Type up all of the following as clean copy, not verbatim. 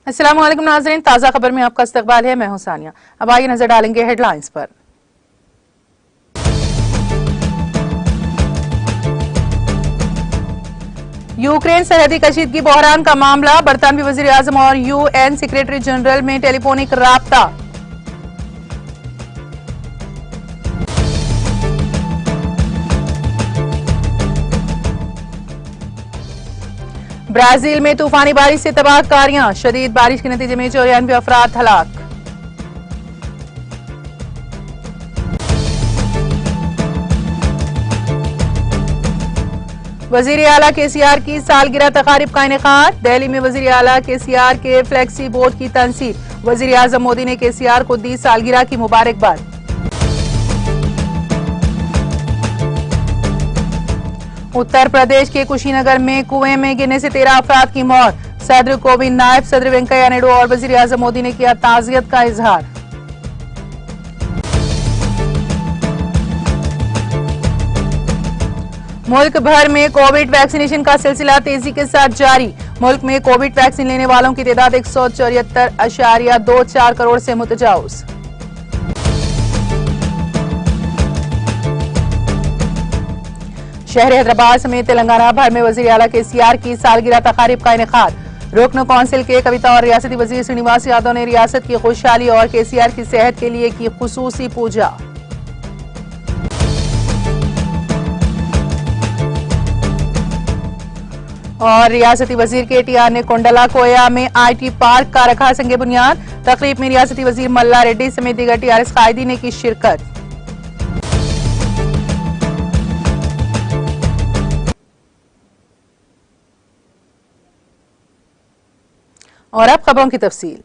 अस्सलाम वालेकुम नाज़रीन, ताज़ा खबर में आपका इस्तकबाल है। मैं हूं सानिया। अब आइए नजर डालेंगे हेडलाइंस पर। यूक्रेन सरहदी कशीदगी बहरान का मामला, बरतानवी वजीर आजम और यूएन सेक्रेटरी जनरल में टेलीफोनिक राब्ता। ब्राजील में तूफानी बारिश से तबाहकारियां, शदीद बारिश के नतीजे में 94 अफराद हलाक। वजीर आला केसीआर की सालगिरह तकारीब का इनेकाद, दिल्ली में वजीर आला केसीआर के फ्लेक्सी बोर्ड की तनसीब, वजीर आजम मोदी ने केसीआर को दी सालगिरह की मुबारकबाद। उत्तर प्रदेश के कुशीनगर में कुएं में गिरने से 13 अफराद की मौत, सदर कोविंद, नायब सदर वेंकैया नायडू और वजीर आजम मोदी ने किया ताजियत का इजहार। मुल्क भर में कोविड वैक्सीनेशन का सिलसिला तेजी के साथ जारी, मुल्क में कोविड वैक्सीन लेने वालों की तादाद 174.24 करोड़ से मुतजावज। शहर हैदराबाद समेत तेलंगाना भर में वजीर आला केसीआर की सालगिरह तकारीब का इनेकाद, रुकन कौंसिल के कविता और रियासती वजीर श्रीनिवास यादव ने रियासत की खुशहाली और केसीआर की सेहत के लिए की खुसूसी पूजा। और रियासती वजीर केटीआर ने कोंडला कोया में आईटी पार्क का रखा संगे बुनियाद, तकरीब में रियासती वजीर मल्ला रेड्डी समेत दीगर टीआरएस कायदी ने की शिरकत। और अब खबरों की तफसील।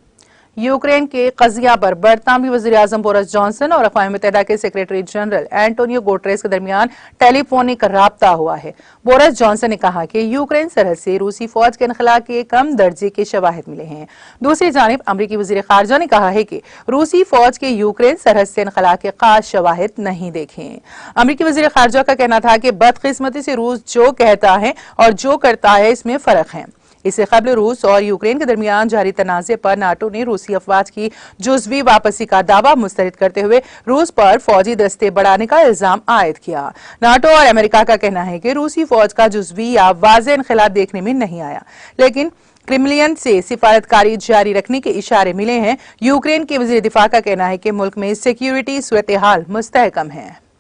यूक्रेन के कजिया पर बरतानवी वजीर आजम बोरिस जॉनसन और अक़वाम मुत्तहिदा के सेक्रेटरी जनरल एंटोनियो गुटेरेस के दरमियान टेलीफोनिक राब्ता हुआ है। बोरिस जॉनसन ने कहा कि यूक्रेन सरहद से रूसी फौज के इनखला के कम दर्जे के शवाहिद मिले हैं। दूसरी जानिब अमरीकी वजीर खारजा ने कहा है कि रूसी फौज के यूक्रेन सरहद से इनखला के खास शवाहिद नहीं देखे। अमरीकी वजीर खारजा का कहना था कि बदकिस्मती से रूस जो कहता है और जो करता है इसमें फर्क है। इससे कबल रूस और यूक्रेन के दरमियान जारी तनाज़े पर नाटो ने रूसी अफवाज की जुज़वी वापसी का दावा मुस्तरद करते हुए रूस पर फौजी दस्ते बढ़ाने का इल्जाम आयद किया। नाटो और अमेरिका का कहना है कि रूसी फौज का जुज़वी या वाज़ेह इनखिला देखने में नहीं आया, लेकिन क्रेमलिन से सिफारतकारी जारी रखने के इशारे मिले हैं। यूक्रेन के वज़ीर दिफा का कहना है कि मुल्क में सिक्योरिटी सूरत हाल मुस्तहकम है।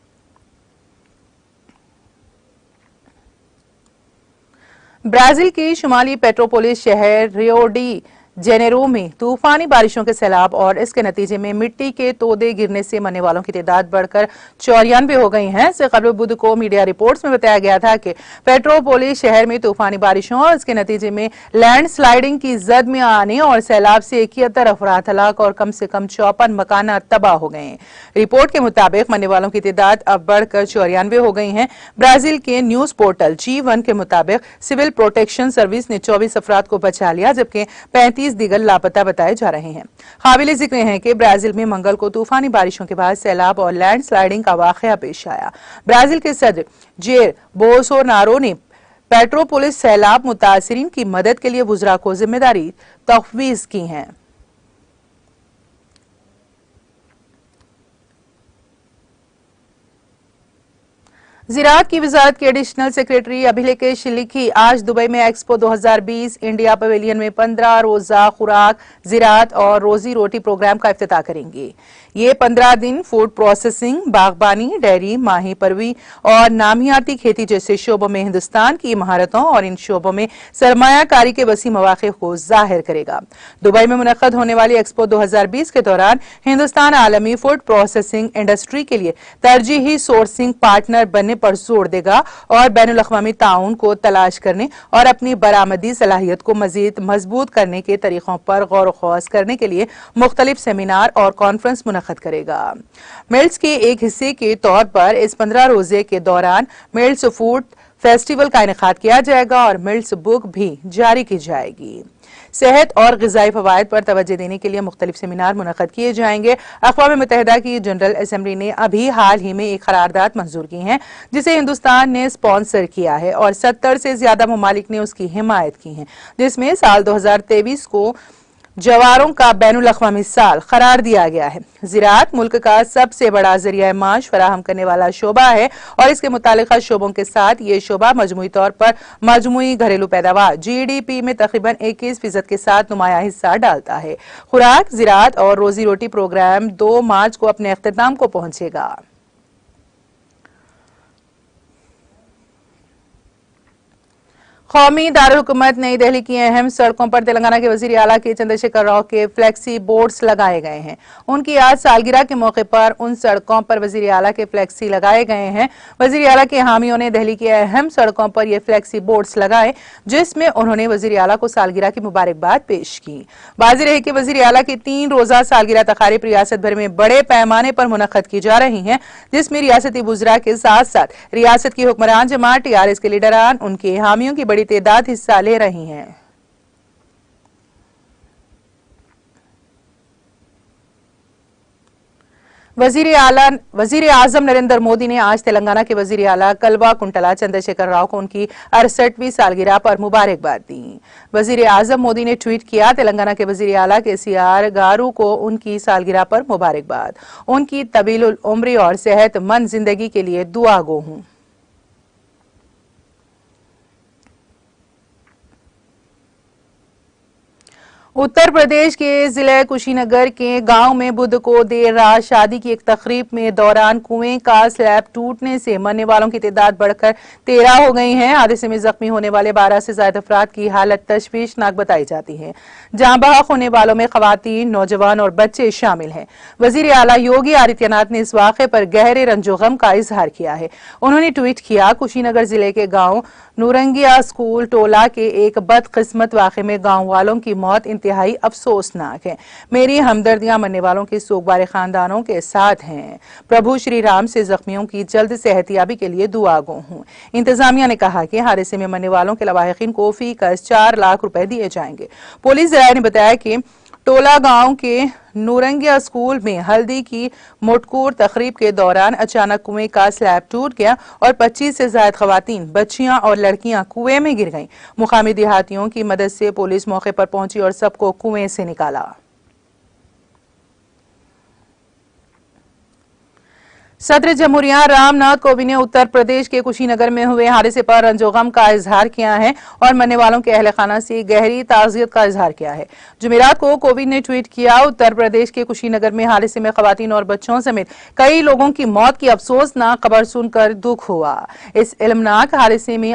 ब्राजील की शुमाली पेट्रोपोलिस शहर रियो डी जेनेरो में तूफानी बारिशों के सैलाब और इसके नतीजे में मिट्टी के तोदे गिरने से मरने वालों की तादाद बढ़कर 94 हो गई है। इससे कबल बुध को मीडिया रिपोर्ट्स में बताया गया था कि पेट्रोपोलिस शहर में तूफानी बारिशों और इसके नतीजे में लैंड स्लाइडिंग की जद में आने और सैलाब से 71 अफराद हलाक और कम से कम 54 मकान तबाह हो गए। रिपोर्ट के मुताबिक मरने वालों की तादाद अब बढ़कर 94 हो गई है। ब्राजील के न्यूज पोर्टल G1 के मुताबिक सिविल प्रोटेक्शन सर्विस ने 24 अफराद को बचा लिया, जबकि 35 दीगर लापता बताए जा रहे हैं। काबिल जिक्र है कि ब्राजील में मंगल को तूफानी बारिशों के बाद सैलाब और लैंड स्लाइडिंग का वाकया पेश आया। ब्राजील के सदर जेर बोल्सोनारो ने पेट्रोपोलिस सैलाब मुतासिरीन की मदद के लिए वुज़रा को जिम्मेदारी तफवीज़ की है। ज़राअत की वजारत के एडिशनल सेक्रेटरी अभिलेखेश लिखी आज दुबई में एक्सपो 2020 इंडिया पवेलियन में 15 रोजा खुराक, ज़राअत और रोजी रोटी प्रोग्राम का इफ्तिताह करेंगे। ये 15 दिन फूड प्रोसेसिंग, बागबानी, डेयरी, माही परवी और नामियाती खेती जैसे शोबों में हिंदुस्तान की महारतों और इन शोबों में सरमायाकारी के वसी मौक़े को जाहिर करेगा। दुबई में मुनक़्क़द होने वाली एक्सपो 2020 के दौरान हिंदुस्तान आलमी फूड प्रोसेसिंग इंडस्ट्री के लिए तरजीही सोर्सिंग पार्टनर बनने पर जोर देगा और बैनुल-अक़वामी ताउन को तलाश करने और अपनी बरामदी सलाहियत को मजीद मजबूत करने के तरीकों पर गौर व ख़ौस करने के लिए मुख्तलिफ सेमिनार और कॉन्फ्रेंस मुनक़्क़द करेगा। मिल्स के एक हिस्से के तौर पर इस 15 रोजे के दौरान मिल्स फूड फेस्टिवल का इनेकाद किया जाएगा और मिल्स बुक भी जारी की जाएगी। सेहत और ग़िज़ाई फ़वाइद पर तवज्जो देने के लिए मुख्तलिफ सेमिनार मुनक़्क़द किए जाएंगे। अक़वाम मुत्तहिदा की जनरल असम्बली ने अभी हाल ही में एक करारदाद मंजूर की है, जिसे हिंदुस्तान ने स्पॉन्सर किया है और 70 से ज्यादा ममालिक ने उसकी हिमायत की है, जिसमें साल 2023 को जवारों का बैनुल अक़वामी साल करार दिया गया है। ज़राअत मुल्क का सबसे बड़ा जरिया माश फराहम करने वाला शोबा है और इसके मुतालिका शोबों के साथ ये शोबा मजमूई तौर पर मजमूई घरेलू पैदावार GDP में तकरीबन 21% के साथ नुमाया हिस्सा डालता है। खुराक, ज़राअत और रोजी रोटी प्रोग्राम 2 मार्च को अपने अख्तिताम को पहुंचेगा। कौमी दारुल-हुकूमत नई दिल्ली की अहम सड़कों पर तेलंगाना के वजीर आला के चंद्रशेखर राव के फ्लेक्सी बोर्ड्स लगाए गए हैं। उनकी आज सालगिरह के मौके पर उन सड़कों पर वजीर आला के फ्लेक्सी लगाए गए हैं। वजीर आला के हामियों ने दिल्ली की अहम सड़कों पर ये फ्लेक्सी बोर्ड्स लगाए, जिसमें उन्होंने वजीर आला को सालगिरह की मुबारकबाद पेश की। वाज़ेह रहे कि वजीर आला की 3 रोजा सालगिरह तकारीब रियासत भर में बड़े पैमाने पर मुनक्कद की जा रही हैं, जिसमें रियासती वुज़रा के साथ साथ रियासत की हुक्मरान जमात TRS के लीडरान, उनके हामियों की बड़ी तादाद हिस्सा ले रही हैं। वजीर आजम नरेंद्र मोदी ने आज तेलंगाना के वजीर आला कलवा कुंटला चंद्रशेखर राव को उनकी 68वीं सालगिरह पर मुबारकबाद दी। वजीर आजम मोदी ने ट्वीट किया, तेलंगाना के वजीर आला KCR गारू को उनकी सालगिरह पर मुबारकबाद। उनकी तवील उम्र और सेहतमंद जिंदगी के लिए दुआ गो हूं। उत्तर प्रदेश के जिले कुशीनगर के गांव में बुध को देर रात शादी की एक तकरीब में दौरान कुएं का स्लैब टूटने से मरने वालों की तादाद बढ़कर 13 हो गई है। हादसे में जख्मी होने वाले 12 से ज्यादा अफराद की हालत तशवीशनाक बताई जाती है। जाँ बहक होने वालों में खवातीन, नौजवान और बच्चे शामिल हैं। वजीर आला योगी आदित्यनाथ ने इस वाक़े पर गहरे रंजो गम का इजहार किया है। उन्होंने ट्वीट किया, कुशीनगर जिले के गाँव नूरंगिया स्कूल टोला के एक बदकिस्मत वाक़े में गाँव वालों की मौत इंतहाई अफसोसनाक है। मेरी हमदर्दियां मरने वालों के सोगवार खानदानों के साथ हैं। प्रभु श्री राम से जख्मियों की जल्द सेहतियाबी के लिए दुआ गो हूं। इंतजामिया ने कहा कि हादसे में मरने वालों के लवाहिकीन को फीकस 4 लाख रुपए दिए जाएंगे। पुलिस जराये ने बताया कि टोला गांव के नूरंगिया स्कूल में हल्दी की मुटकूर तकरीब के दौरान अचानक कुएं का स्लैब टूट गया और 25 से ज्यादा खवातीन, बच्चियां और लड़कियां कुएं में गिर गईं। मुकामी देहातियों की मदद से पुलिस मौके पर पहुंची और सबको कुएं से निकाला। सदर जमहूरिया रामनाथ कोविंद ने उत्तर प्रदेश के कुशीनगर में हुए हादसे पर रंजोगम का इजहार किया है और मरने वालों के अहल खाना से गहरी ताज़ियत का इजहार किया है। जुमेरात को कोविंद ने ट्वीट किया, उत्तर प्रदेश के कुशीनगर में हादसे में खवातीन और बच्चों समेत कई लोगों की मौत की अफसोसनाक खबर सुनकर दुख हुआ। इस इल्मनाक हादसे में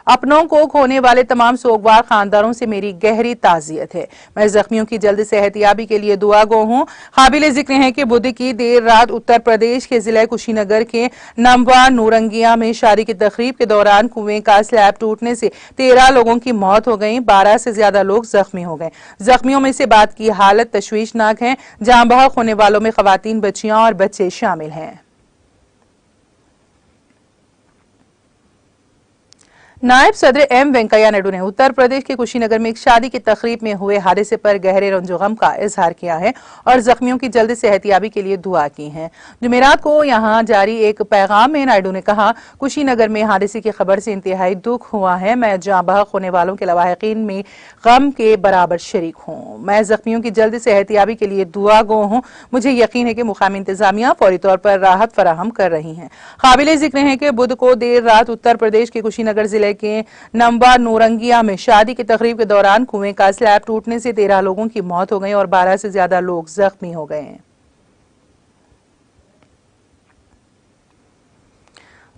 अपनों को खोने वाले तमाम सोगवार खानदानों से मेरी गहरी ताज़ियत है। मैं जख्मियों की जल्द सेहतियाबी के लिए दुआ गो हूं। काबिल जिक्र है कि बुध की देर रात उत्तर प्रदेश के जिले कुशीनगर के नमवा नूरंगिया में शादी की तकरीब के दौरान कुएं का स्लैब टूटने से 13 लोगों की मौत हो गई, 12 से ज्यादा लोग जख्मी हो गए। जख्मियों में से बाद की हालत तशवीशनाक है। जाँ बहक होने वालों में खवातीन, बच्चियां और बच्चे शामिल हैं। नायब सदर M वेंकैया नायडू ने उत्तर प्रदेश के कुशीनगर में एक शादी की तकरीब में हुए हादसे पर गहरे रंजोगम का इजहार किया है और जख्मियों की जल्द सेहतियाबी के लिए दुआ की है। जुमेरात को यहां जारी एक पैगाम में नायडू ने कहा, कुशीनगर में हादसे की खबर से इंतहाई दुख हुआ है। मैं जाँ बहक होने वालों के लवाहिकीन में गम के बराबर शरीक हूँ। मैं जख्मियों की जल्द सेहतियाबी के लिए दुआ गो हूँ। मुझे यकीन है कि मुकामी इंतजामिया फौरी तौर पर राहत फराहम कर रही है। काबिल जिक्र है कि बुध को देर रात उत्तर प्रदेश के कुशीनगर जिले के नंबा नूरंगिया में शादी की तकरीब के दौरान कुएं का स्लैब टूटने से 13 लोगों की मौत हो गई और 12 से ज्यादा लोग जख्मी हो गए हैं।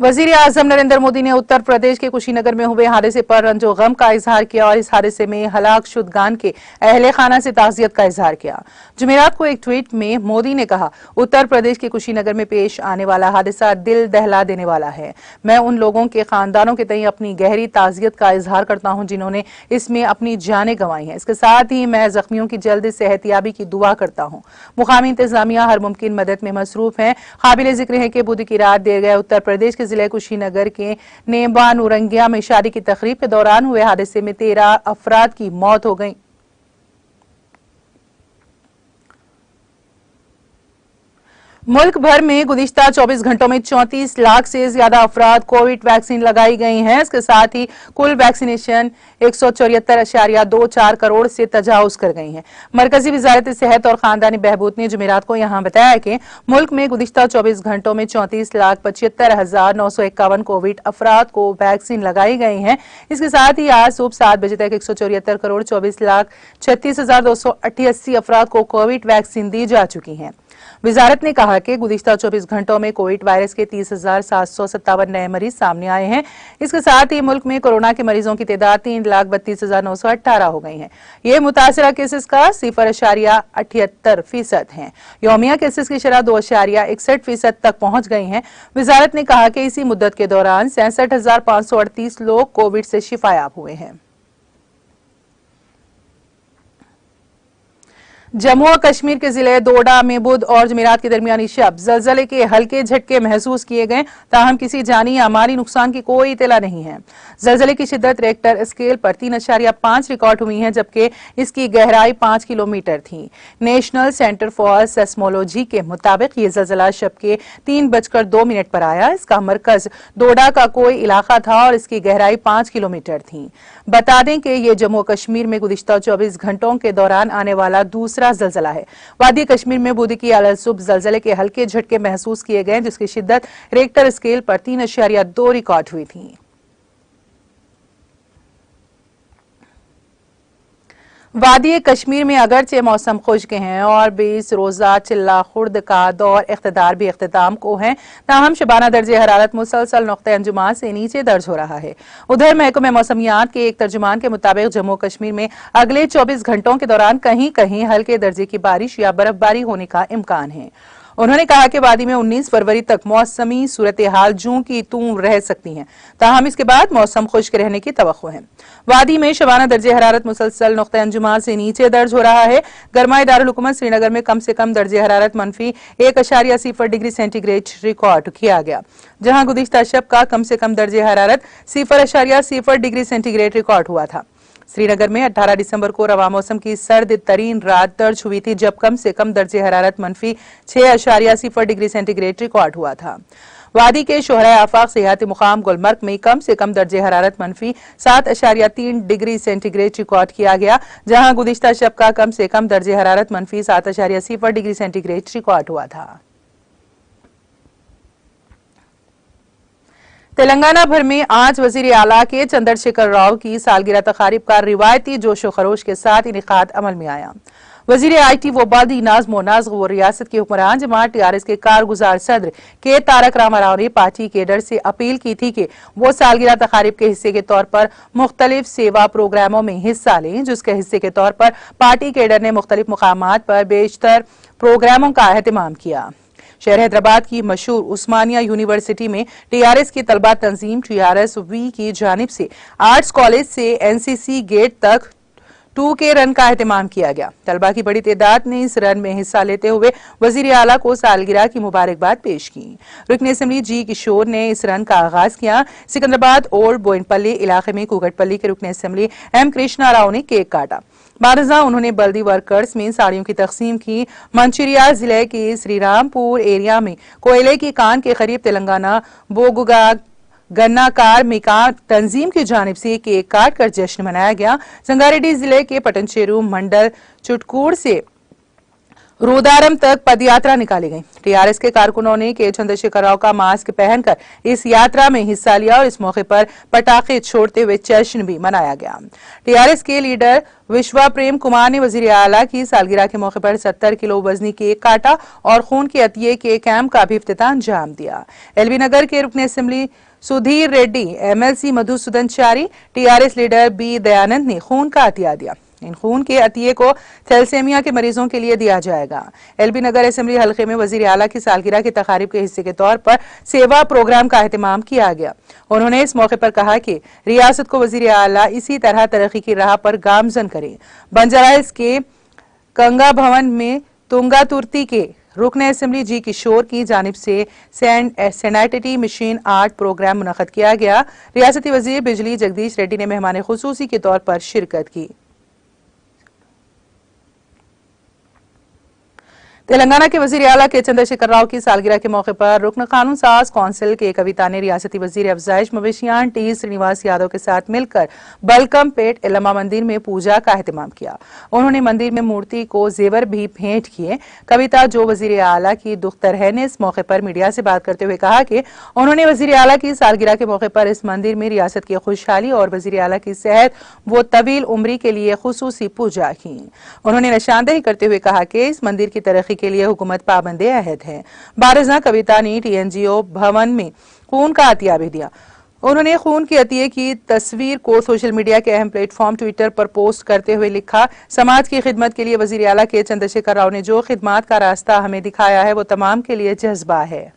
वजीर आजम नरेंद्र मोदी ने उत्तर प्रदेश के कुशीनगर में हुए हादसे पर रंजो गम का इजहार किया और इस हादसे में हलाक शुदगान के अहले खाना से ताज़ियत का इजहार किया। जुमेरात को एक ट्वीट में मोदी ने कहा, उत्तर प्रदेश के कुशीनगर में पेश आने वाला हादसा दिल दहला देने वाला है। मैं उन लोगों के खानदानों के तई अपनी गहरी ताज़ियत का इजहार करता हूं जिन्होंने इसमें अपनी जानें गंवाई हैं। इसके साथ ही मैं जख्मियों की जल्द सेहतियाबी की दुआ करता हूं। मुकामी इंतजामिया हर मुमकिन मदद में मसरूफ है। काबिल जिक्र है कि बुध की रात देर गए उत्तर प्रदेश के जिले कुशीनगर के नेबा नूरंगिया में शादी की तकरीब के दौरान हुए हादसे में 13 अफराद की मौत हो गई। मुल्क भर में गुज़िश्ता 24 घंटों में 34 लाख से ज्यादा अफराद कोविड वैक्सीन लगाई गई हैं। इसके साथ ही कुल वैक्सीनेशन 174.24 करोड़ से तजावुज कर गई हैं। मरकजी वजारत सेहत और खानदानी बहबूद ने जुमेरात को यहां बताया कि मुल्क में गुज़िश्ता 24 घंटों में 34,75,951 कोविड अफराद को वैक्सीन लगाई गई हैं। इसके साथ ही आज सुबह 7 बजे तक 174,24,36,288 अफराद को कोविड वैक्सीन दी जा चुकी है। वजारत ने कहा कि गुज़िश्ता 24 घंटों में कोविड वायरस के 30,757 नए मरीज सामने आए हैं। इसके साथ ही मुल्क में कोरोना के मरीजों की तादाद 3,32,918 हो गई है। ये मुतासरा केसेस का 0.78% है। यौमिया केसेस की शरह 2.61% तक पहुंच गई है। वजारत ने कहा कि इसी मुद्दत के दौरान 66,538 लोग कोविड से शिफायाब हुए हैं। जम्मू और कश्मीर के जिले डोडा में बुध और जुमेरात के दरमियानी शब जलजले के हल्के झटके महसूस किए गए, ताहम किसी जानी या माली नुकसान की कोई इतला नहीं है। जलजले की शिद्दत रेक्टर स्केल पर 3.5 रिकॉर्ड हुई है, जबकि इसकी गहराई 5 किलोमीटर थी। नेशनल सेंटर फॉर सेस्मोलॉजी के मुताबिक ये जलजला शब के 3:02 पर आया। इसका मरकज डोडा का कोई इलाका था और इसकी गहराई 5 किलोमीटर थी। बता दें कि ये जम्मू कश्मीर में गुज़िश्ता 24 घंटों के दौरान आने वाला दूसरा जलजला है। वादी कश्मीर में बुध की अलसुब जलजले के हल्के झटके महसूस किए गए, जिसकी शिद्दत रेक्टर स्केल पर 3.2 रिकॉर्ड हुई थी। वादी कश्मीर में अगरचे मौसम खुश्क हैं और 20 रोजा चिल्ला खुर्द का दौर इख्तिदार भी इख्तिताम को है, ताहम शबाना दर्जे हरारत मुसलसल नुक्ते अंजुमान से नीचे दर्ज हो रहा है। उधर महकमे मौसमियात के एक तर्जुमान के मुताबिक जम्मू कश्मीर में अगले 24 घंटों के दौरान कहीं कहीं हल्के दर्जे की बारिश या बर्फबारी होने का इम्कान है। उन्होंने कहा कि वादी में 19 फरवरी तक मौसमी सूरत हाल जूं की तूं रह सकती हैं, ताहम इसके बाद मौसम खुश्क रहने की तवक्को है। वादी में शबाना दर्जे हरारत मुसलसल नुक्ते अंजुमान से नीचे दर्ज हो रहा है। गर्माए दारुल हुकूमत श्रीनगर में कम से कम दर्जे हरारत -1.0 डिग्री सेंटीग्रेड रिकॉर्ड किया गया, जहां गुज़िश्ता शब का कम से कम दर्जे हरारत 0.0 डिग्री सेंटीग्रेड रिकॉर्ड हुआ था। श्रीनगर में 18 दिसंबर को रवा मौसम की सर्द तरीन रात दर्ज हुई थी, जब कम से कम दर्जे हरारत -6.0 डिग्री सेंटीग्रेड रिकॉर्ड हुआ था। वादी के शोहरा आफाक सियाहती मुकाम गुलमर्ग में कम से कम दर्जे हरारत -7.3 डिग्री सेंटीग्रेड रिकॉर्ड किया गया, जहां गुज़िश्ता शब का कम से कम दर्जे हरारत -7.0 डिग्री सेंटीग्रेड रिकॉर्ड हुआ था। तेलंगाना भर में आज वजीर आला के चंद्रशेखर राव की सालगिरह तकारीब का रिवायती जोश व खरोश के साथ इनेकाद अमल में आया। वजीर IT वबादी नाज़्म नाज़ व रियासत के हुक्मरान जमात TRS के कारगुजार सदर के तारक रामा राव ने पार्टी केडर से अपील की थी कि वो सालगिरह तकारीब के हिस्से के तौर पर मुख्तलिफ सेवा प्रोग्रामों में हिस्सा लें, जिसके हिस्से के तौर पर पार्टी केडर ने मुख्तलिफ मुकामात पर बेशतर प्रोग्रामों का एहतमाम किया। शहर हैदराबाद की मशहूर उस्मानिया यूनिवर्सिटी में TRS की तलबा तंजीम TRS-V की जानिब से आर्ट्स कॉलेज से NCC गेट तक 2K रन का एहतमाम किया गया। तलबा की बड़ी तादाद ने इस रन में हिस्सा लेते हुए वजीर आला को सालगिरह की मुबारकबाद पेश की। रुकन असेंबली G किशोर ने इस रन का आगाज किया। सिकंदराबाद ओल्ड बोइनपल्ली इलाके में कुगटपल्ली के रुकन असेंबली M कृष्णा राव ने केक काटा। बारजा उन्होंने बल्दी वर्कर्स में साड़ियों की तकसीम की। मंचिरियाल जिले के श्रीरामपुर एरिया में कोयले की कान के करीब तेलंगाना बोगुगा गन्नाकार मिका तंजीम की जानिब से केक काट कर जश्न मनाया गया। संगारेड्डी जिले के पटनचेरू मंडल चुटकूड़ से रूदारम तक पदयात्रा निकाली गई। TRS के कारकुनों ने के चंद्रशेखर राव का मास्क पहनकर इस यात्रा में हिस्सा लिया और इस मौके पर पटाखे छोड़ते हुए जश्न भी मनाया गया। TRS के लीडर विश्वा प्रेम कुमार ने वजीर आला की सालगिरह के मौके पर 70 किलो वजनी केक काटा और खून के अतिये के कैंप का भी इफ्तिताह अंजाम दिया। LB नगर के रुकन assembly Sudhir Reddy, MLC मधुसूदनचारी, TRS leader B Dayanand ने खून का अतिया दिया। इन खून के अतिये को थैलेसेमिया के मरीजों के लिए दिया जाएगा। LB नगर असेंबली हल्के में वजीर आला की सालगिरह की तकारीब के हिस्से के तौर पर सेवा प्रोग्राम का एहतमाम किया गया। उन्होंने इस मौके पर कहा कि रियासत को वजीर आला इसी तरह तरक्की की राह पर गामजन करें। बंजाराइल्स के कंगा भवन में तुंगा तुर्ती के रुकन असेंबली G किशोर की जानिब से सैनिटरी मशीन आर्ट प्रोग्राम मुनक़द किया गया। रियासती वजीर बिजली जगदीश रेड्डी ने मेहमान खुसूसी के तौर पर शिरकत की। तेलंगाना के वजीर आला के चंद्रशेखर राव की सालगिरह के मौके पर रुकन कानून साज कौंसिल के कविता ने रियासती वजीर अफजाइश मवेशियान टी श्रीनिवास यादव के साथ मिलकर बलकम पेट इलमा मंदिर में पूजा का एहतमाम किया। उन्होंने मंदिर में मूर्ति को जेवर भी भेंट किए। कविता जो वजीर आला की दुख्तर है ने इस मौके पर मीडिया से बात करते हुए कहा कि उन्होंने वजीर आला की सालगिरह के मौके पर इस मंदिर में रियासत की खुशहाली और वजीर आला की सेहत व तवील उम्री के लिए खुसूसी पूजा की। उन्होंने निशानदेही करते हुए कहा कि इस मंदिर की तरक्की के लिए हुकूमत पाबंदे अहद है। बारिज़ा कविता ने TNGO भवन में खून का अतिया भी दिया। उन्होंने खून के अतिये की तस्वीर को सोशल मीडिया के अहम प्लेटफॉर्म ट्विटर पर पोस्ट करते हुए लिखा, समाज की खिदमत के लिए वजीर आला के चंद्रशेखर राव ने जो खिदमत का रास्ता हमें दिखाया है वो तमाम के लिए जज्बा है।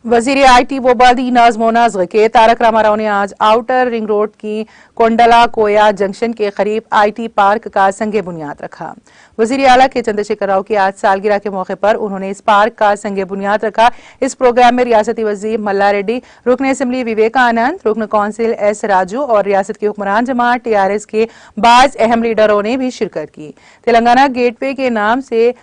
वजीर IT व बदी नज़्म व नस्र के तारक रामाराव ने आज आउटर रिंग रोड की कोंडला कोया जंक्शन के करीब IT पार्क का संगे बुनियाद रखा। वजीर आला के चंद्रशेखर राव की आज सालगिरह के मौके पर उन्होंने इस पार्क का संगे बुनियाद रखा। इस प्रोग्राम में रियासती वजीर मल्ला रेड्डी, रुकन असम्बली विवेकानंद, रुकन कौंसिल S राजू और रियासत की हुक्मरान जमात TRS के बाज अहम लीडरों ने भी शिरकत की। तेलंगाना गेटवे के नाम से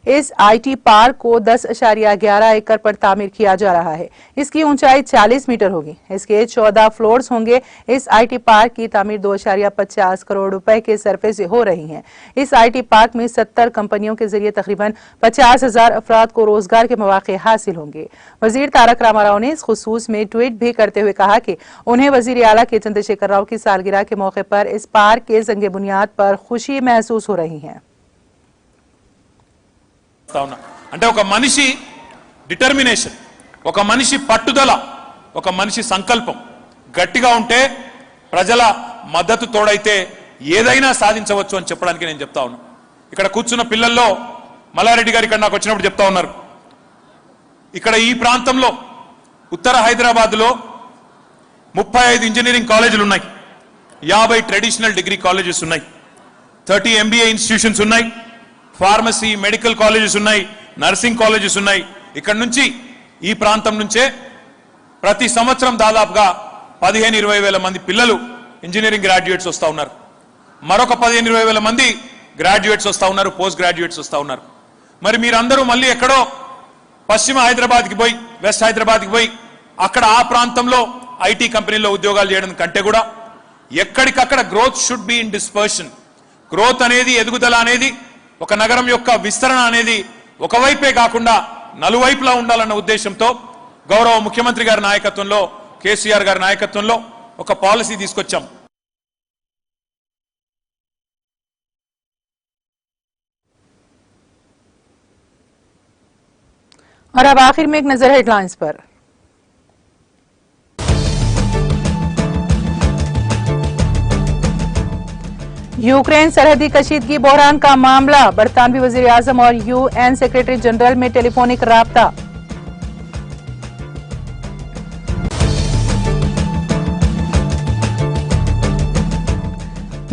इस IT पार्क को 10.11 एकड़ पर तामीर किया जा रहा है। इसकी ऊंचाई 40 मीटर होगी। इसके 14 फ्लोर्स होंगे। इस IT पार्क की तामीर 2.50 करोड़ रुपए के सरफे से हो रही है। इस IT पार्क में 70 कंपनियों के जरिए तकरीबन 50,000 अफराद को रोजगार के मौके हासिल होंगे। वजीर तारक रामाराव ने इस खुसूस में ट्वीट भी करते हुए कहा कि उन्हें वजीर आला के चंद्रशेखर राव की सालगिरह के मौके पर इस पार्क के संगे बुनियाद पर खुशी महसूस हो रही है। అంటే ఒక మనిషి డిటర్మినేషన్, ఒక మనిషి పట్టుదల, ఒక మనిషి సంకల్పం గట్టిగా ఉంటే ప్రజల మద్దతు తోడైతే ఏదైనా సాధించవచ్చు అని చెప్పడానికి నేను చెప్తా ఉన్నా। ఇక్కడ కూర్చున్న పిల్లల్లో మల్లారెడ్డి గారు ఇక్కడ నాకు వచ్చినప్పుడు చెప్తా ఉన్నారు, ఇక్కడ ఈ ప్రాంతంలో ఉత్తర హైదరాబాద్ లో 35 ఇంజనీరింగ్ కాలేజీలు ఉన్నాయి, 50 ట్రెడిషనల్ డిగ్రీ కాలేజెస్ ఉన్నాయి, 30 MBA ఇన్స్టిట్యూషన్స్ ఉన్నాయి, ఫార్మసీ మెడికల్ కాలేజెస్ ఉన్నాయి, నర్సింగ్ కాలేజెస్ ఉన్నాయి। ఇక్కడ నుంచి ఈ ప్రాంతం నుంచే ప్రతి సంవత్సరం దాదాపుగా 15-20 వేల మంది పిల్లలు ఇంజనీరింగ్ గ్రాడ్యుయేట్స్ వస్తా ఉన్నారు। మరొక 15-20 వేల మంది గ్రాడ్యుయేట్స్ వస్తా ఉన్నారు, పోస్ట్ గ్రాడ్యుయేట్స్ వస్తా ఉన్నారు। మరి మీరందరూ మళ్ళీ ఎక్కడో పశ్చిమ హైదరాబాద్కి పోయి, వెస్ట్ హైదరాబాద్కి పోయి అక్కడ ఆ ప్రాంతంలో IT కంపెనీల్లో ఉద్యోగాలు చేయడం కంటే కూడా ఎక్కడికక్కడ growth should be in dispersion. Growth అనేది, ఎదుగుదల అనేది, ఒక నగరం యొక్క విస్తరణ అనేది ఒకవైపే కాకుండా నలువైపులా ఉండాలన్న ఉద్దేశంతో గౌరవ ముఖ్యమంత్రి గారి నాయకత్వంలో, కేసీఆర్ గారి నాయకత్వంలో ఒక పాలసీ తీసుకొచ్చాం। और अब आखिर में एक नजर हेडलाइंस पर। यूक्रेन सरहदी कशीदगी बहरान का मामला, बरतानवी वजीर आजम और UN सेक्रेटरी जनरल में टेलीफोनिक राब्ता।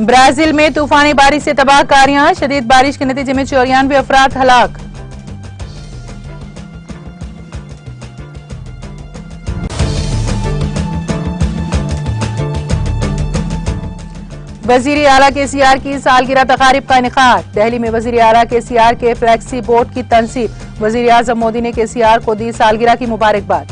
ब्राजील में तूफानी बारिश से तबाहकारियां, शदीद बारिश के नतीजे में 94 अफराद हलाक। वजीर आला KCR की सालगिरह तकारीब का इनेकाद, दिल्ली में वजीर आला KCR के फ्लैक्सी बोर्ड की तनसीब, वजीर आजम मोदी ने KCR को दी सालगिरह की मुबारकबाद।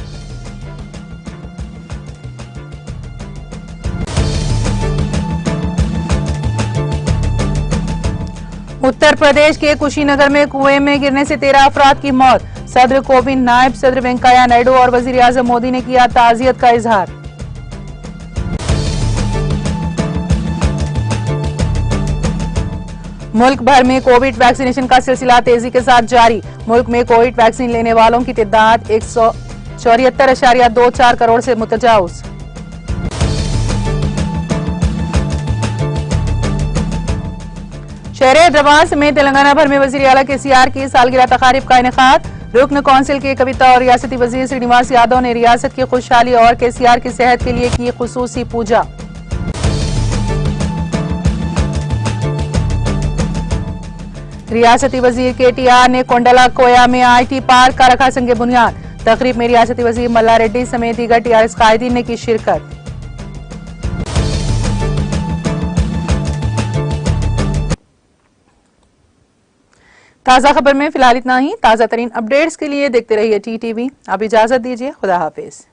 उत्तर प्रदेश के कुशीनगर में कुएं में गिरने से 13 अफराद की मौत, सदर कोविंद, नायब सदर वेंकैया नायडू और वजीर आजम मोदी ने किया ताजियत का इजहार। मुल्क भर में कोविड वैक्सीनेशन का सिलसिला तेजी के साथ जारी, मुल्क में कोविड वैक्सीन लेने वालों की तादाद 174.24 करोड़ से मुतजाउज। शहर हैदराबाद समेत तेलंगाना भर में वजीर आला KCR की सालगिरह तकारीब का इनेकाद, रुकन कौंसिल के कविता और रियासती वजीर श्रीनिवास यादव ने रियासत की खुशहाली और KCR की सेहत के लिए की खुसूसी पूजा। रियासती वजीर KTR ने कोंडला कोया में IT पार्क का रखा संगे बुनियाद, तकरीब में रियासती वजीर मल्ला रेड्डी समेत दीगर TRS कायदीन ने की शिरकत। ताजा खबर में फिलहाल इतना ही। ताजा तरीन अपडेट्स के लिए देखते रहिए TTV। अब इजाजत दीजिए, खुदा हाफिज।